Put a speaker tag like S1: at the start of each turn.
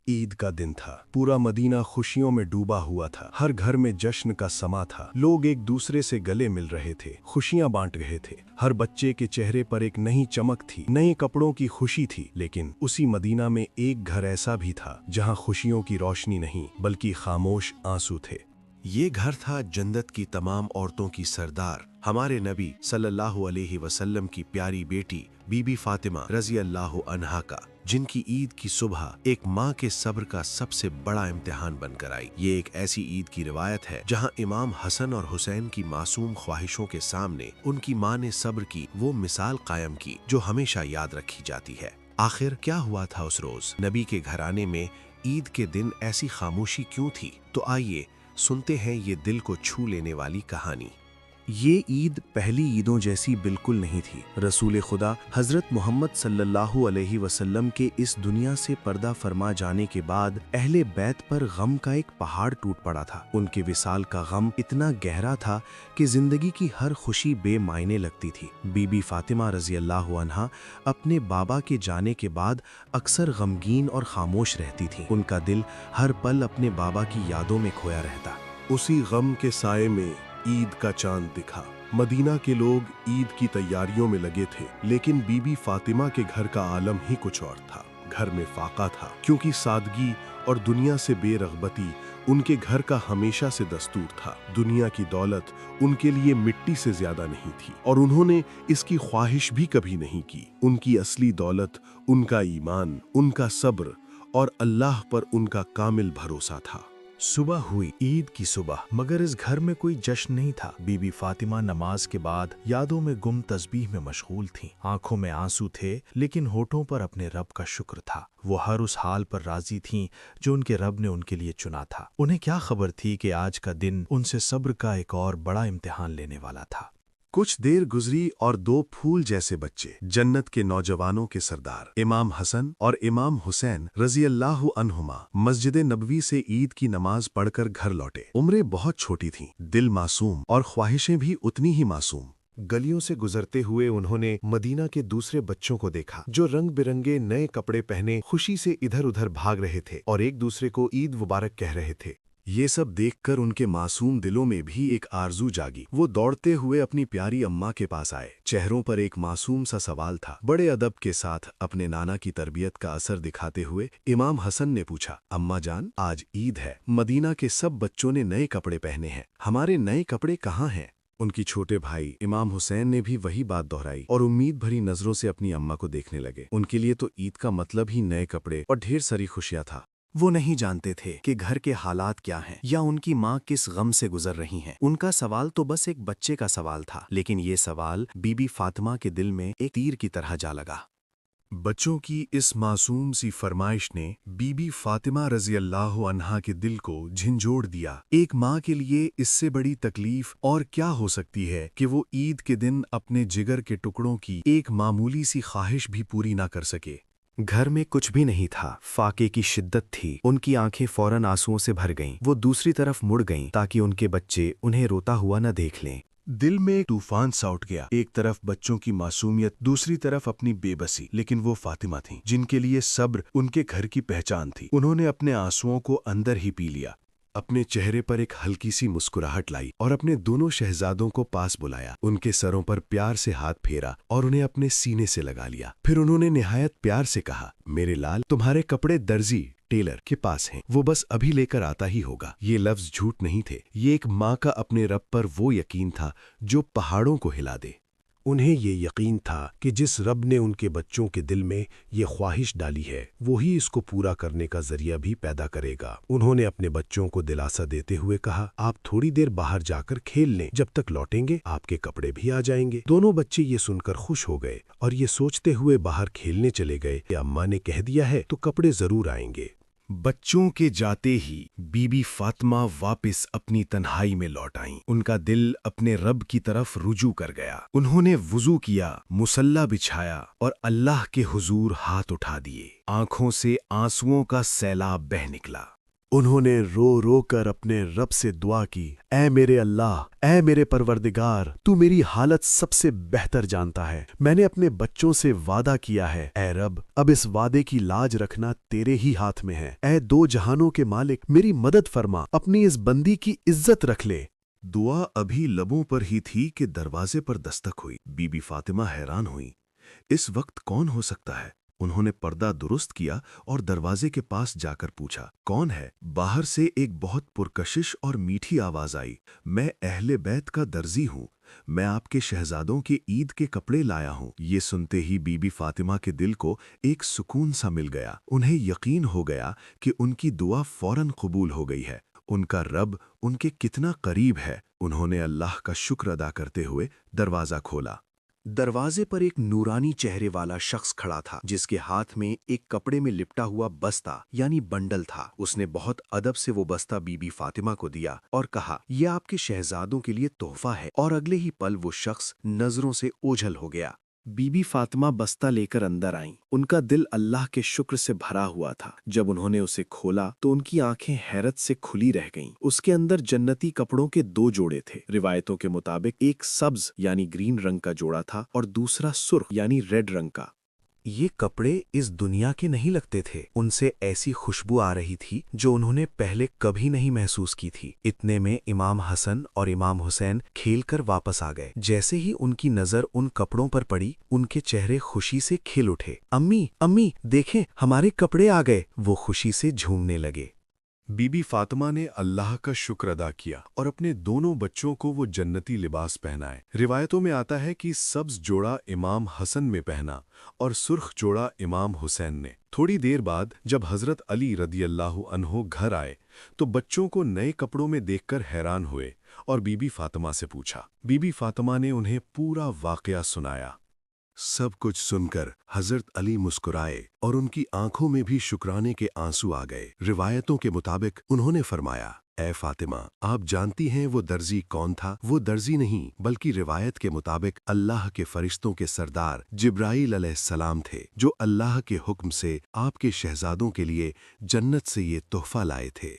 S1: ईद का दिन था। पूरा मदीना खुशियों में डूबा हुआ था। हर घर में जश्न का समा था। लोग एक दूसरे से गले मिल रहे थे, खुशियां बांट रहे थे। हर बच्चे के चेहरे पर एक नई चमक थी, नए कपड़ों की खुशी थी। लेकिन उसी मदीना में एक घर ऐसा भी था जहां खुशियों की रोशनी नहीं बल्कि खामोश आंसू थे।
S2: ये घर था जन्नत की तमाम औरतों की सरदार, हमारे नबी सल्लल्लाहु अलैहि वसल्लम की प्यारी बेटी बीबी फातिमा रजी अल्लाह अन्हा का, जिनकी ईद की सुबह एक माँ के सब्र का सबसे बड़ा इम्तिहान बनकर आई। ये एक ऐसी ईद की रिवायत है जहाँ इमाम हसन और हुसैन की मासूम ख्वाहिशों के सामने उनकी माँ ने सब्र की वो मिसाल कायम की जो हमेशा याद रखी जाती है। आखिर क्या हुआ था उस रोज? नबी के घराने में ईद के दिन ऐसी खामोशी क्यों थी? तो आइए सुनते हैं ये दिल को छू लेने वाली कहानी।
S1: ये ईद पहली ईदों जैसी बिल्कुल नहीं थी। रसूल खुदा हजरत मोहम्मद सल्लल्लाहु अलैहि वसल्लम के इस दुनिया से पर्दा फरमा जाने के बाद अहले बैत पर गम का एक पहाड़ टूट पड़ा था। उनके विसाल का गम इतना गहरा था कि जिंदगी की हर खुशी बेमायने लगती थी। बीबी फातिमा रजी अल्लाह अन्हा अपने बाबा के जाने के बाद अक्सर गमगीन और खामोश रहती थीं। उनका दिल हर पल अपने बाबा की यादों में खोया रहता।
S3: उसी गम के साए में ईद का चांद दिखा। मदीना के लोग ईद की तैयारियों में लगे थे, लेकिन बीबी फातिमा के घर का आलम ही कुछ और था। घर में फाका था, क्योंकि सादगी और दुनिया से बेरग़बती उनके घर का हमेशा से दस्तूर था। दुनिया की दौलत उनके लिए मिट्टी से ज्यादा नहीं थी और उन्होंने इसकी ख्वाहिश भी कभी नहीं की। उनकी असली दौलत उनका ईमान, उनका सब्र और अल्लाह पर उनका कामिल भरोसा था।
S1: सुबह हुई, ईद की सुबह, मगर इस घर में कोई जश्न नहीं था। बीबी फातिमा नमाज के बाद यादों में गुम तस्बीह में मशगूल थीं। आंखों में आंसू थे, लेकिन होठों पर अपने रब का शुक्र था। वो हर उस हाल पर राजी थीं जो उनके रब ने उनके लिए चुना था। उन्हें क्या खबर थी कि आज का दिन उनसे सब्र का एक और बड़ा इम्तिहान लेने वाला था।
S3: कुछ देर गुजरी और दो फूल जैसे बच्चे, जन्नत के नौजवानों के सरदार इमाम हसन और इमाम हुसैन रजी अल्लाह अन्हुमा, मस्जिद नबवी से ईद की नमाज पढ़कर घर लौटे। उम्रें बहुत छोटी थीं, दिल मासूम और ख्वाहिशें भी उतनी ही मासूम। गलियों से गुजरते हुए उन्होंने मदीना के दूसरे बच्चों को देखा, जो रंग बिरंगे नए कपड़े पहने खुशी से इधर उधर भाग रहे थे और एक दूसरे को ईद मुबारक कह रहे थे।
S1: ये सब देखकर उनके मासूम दिलों में भी एक आरजू जागी। वो दौड़ते हुए अपनी प्यारी अम्मा के पास आए। चेहरों पर एक मासूम सा सवाल था। बड़े अदब के साथ अपने नाना की तरबियत का असर दिखाते हुए इमाम हसन ने पूछा, अम्मा जान, आज ईद है, मदीना के सब बच्चों ने नए कपड़े पहने हैं, हमारे नए कपड़े कहाँ हैं? उनकी छोटे भाई इमाम हुसैन ने भी वही बात दोहराई और उम्मीद भरी नजरों से अपनी अम्मा को देखने लगे। उनके लिए तो ईद का मतलब ही नए कपड़े और ढेर सारी खुशियां था। वो नहीं जानते थे कि घर के हालात क्या हैं या उनकी माँ किस गम से गुजर रही हैं। उनका सवाल तो बस एक बच्चे का सवाल था, लेकिन ये सवाल बीबी फातिमा के दिल में एक तीर की तरह जा लगा।
S3: बच्चों की इस मासूम सी फरमाइश ने बीबी फातिमा रजी अल्लाह अन्हा के दिल को झंझोड़ दिया। एक माँ के लिए इससे बड़ी तकलीफ और क्या हो सकती है कि वो ईद के दिन अपने जिगर के टुकड़ों की एक मामूली सी ख्वाहिश भी पूरी ना कर सके।
S1: घर में कुछ भी नहीं था, फाके की शिद्दत थी। उनकी आंखें फौरन आंसुओं से भर गईं। वो दूसरी तरफ मुड़ गईं ताकि उनके बच्चे उन्हें रोता हुआ न देख लें।
S3: दिल में एक तूफान सा उठ गया। एक तरफ बच्चों की मासूमियत, दूसरी तरफ अपनी बेबसी। लेकिन वो फातिमा थीं, जिनके लिए सब्र उनके घर की पहचान थी। उन्होंने अपने आंसुओं को अंदर ही पी लिया, अपने चेहरे पर एक हल्की सी मुस्कुराहट लाई और अपने दोनों शहजादों को पास बुलाया। उनके सरों पर प्यार से हाथ फेरा और उन्हें अपने सीने से लगा लिया। फिर उन्होंने निहायत प्यार से कहा, मेरे लाल, तुम्हारे कपड़े दर्जी टेलर के पास हैं, वो बस अभी लेकर आता ही होगा। ये लफ्ज झूठ नहीं थे, ये एक माँ का अपने रब पर वो यकीन था जो पहाड़ों को हिला दे।
S4: उन्हें ये यकीन था कि जिस रब ने उनके बच्चों के दिल में ये ख्वाहिश डाली है, वही इसको पूरा करने का जरिया भी पैदा करेगा। उन्होंने अपने बच्चों को दिलासा देते हुए कहा, आप थोड़ी देर बाहर जाकर खेल लें, जब तक लौटेंगे आपके कपड़े भी आ जाएंगे। दोनों बच्चे ये सुनकर खुश हो गए और ये सोचते हुए बाहर खेलने चले गए कि अम्मा ने कह दिया है तो कपड़े जरूर आएंगे।
S1: बच्चों के जाते ही बीबी फातिमा वापस अपनी तन्हाई में लौट आईं। उनका दिल अपने रब की तरफ रुजू कर गया। उन्होंने वुजू किया, मुसल्ला बिछाया और अल्लाह के हुजूर हाथ उठा दिए। आंखों से आंसुओं का सैलाब बह निकला।
S4: उन्होंने रो रो कर अपने रब से दुआ की, ऐ मेरे अल्लाह, ऐ मेरे परवरदिगार, तू मेरी हालत सबसे बेहतर जानता है। मैंने अपने बच्चों से वादा किया है, ऐ रब, अब इस वादे की लाज रखना तेरे ही हाथ में है। ऐ दो जहानों के मालिक, मेरी मदद फरमा, अपनी इस बंदी की इज्जत रख ले।
S2: दुआ अभी लबों पर ही थी कि दरवाजे पर दस्तक हुई। बीबी फातिमा हैरान हुई, इस वक्त कौन हो सकता है? उन्होंने पर्दा दुरुस्त किया और दरवाजे के पास जाकर पूछा, कौन है? बाहर से एक बहुत पुरकशिश और मीठी आवाज आई, मैं अहले बैत का दर्जी हूँ, मैं आपके शहजादों के ईद के कपड़े लाया हूँ। ये सुनते ही बीबी फातिमा के दिल को एक सुकून सा मिल गया। उन्हें यकीन हो गया कि उनकी दुआ फौरन कबूल हो गई है। उनका रब उनके कितना करीब है। उन्होंने अल्लाह का शुक्र अदा करते हुए दरवाज़ा खोला।
S1: दरवाजे पर एक नूरानी चेहरे वाला शख्स खड़ा था, जिसके हाथ में एक कपड़े में लिपटा हुआ बस्ता यानी बंडल था। उसने बहुत अदब से वो बस्ता बीबी फातिमा को दिया और कहा, यह आपके शहजादों के लिए तोहफा है। और अगले ही पल वो शख्स नजरों से ओझल हो गया। बीबी फातिमा बस्ता लेकर अंदर आईं। उनका दिल अल्लाह के शुक्र से भरा हुआ था। जब उन्होंने उसे खोला तो उनकी आंखें हैरत से खुली रह गईं। उसके अंदर जन्नती कपड़ों के 2 जोड़े थे। रिवायतों के मुताबिक एक सब्ज यानी ग्रीन रंग का जोड़ा था और दूसरा सुर्ख यानी रेड रंग का। ये कपड़े इस दुनिया के नहीं लगते थे। उनसे ऐसी खुशबू आ रही थी जो उन्होंने पहले कभी नहीं महसूस की थी। इतने में इमाम हसन और इमाम हुसैन खेलकर वापस आ गए। जैसे ही उनकी नजर उन कपड़ों पर पड़ी, उनके चेहरे खुशी से खिल उठे। अम्मी, अम्मी, देखें, हमारे कपड़े आ गए। वो खुशी से झूमने लगे।
S3: बीबी फातिमा ने अल्लाह का शुक्र अदा किया और अपने दोनों बच्चों को वो जन्नती लिबास पहनाए। रिवायतों में आता है कि सब्ज जोड़ा इमाम हसन में पहना और सुर्ख जोड़ा इमाम हुसैन ने। थोड़ी देर बाद जब हज़रत अली रदियल्लाहु अन्हो घर आए तो बच्चों को नए कपड़ों में देखकर हैरान हुए और बीबी फातिमा से पूछा। बीबी फातिमा ने उन्हें पूरा वाक़या सुनाया।
S2: सब कुछ सुनकर हजरत अली मुस्कुराए और उनकी आंखों में भी शुक्राने के आंसू आ गए। रिवायतों के मुताबिक उन्होंने फरमाया, ऐ फातिमा, आप जानती हैं वो दर्जी कौन था? वो दर्जी नहीं बल्कि रिवायत के मुताबिक अल्लाह के फरिश्तों के सरदार जिब्राईल अलैहिस्सलाम थे, जो अल्लाह के हुक्म से आपके शहजादों के लिए जन्नत से ये तोहफा लाए थे।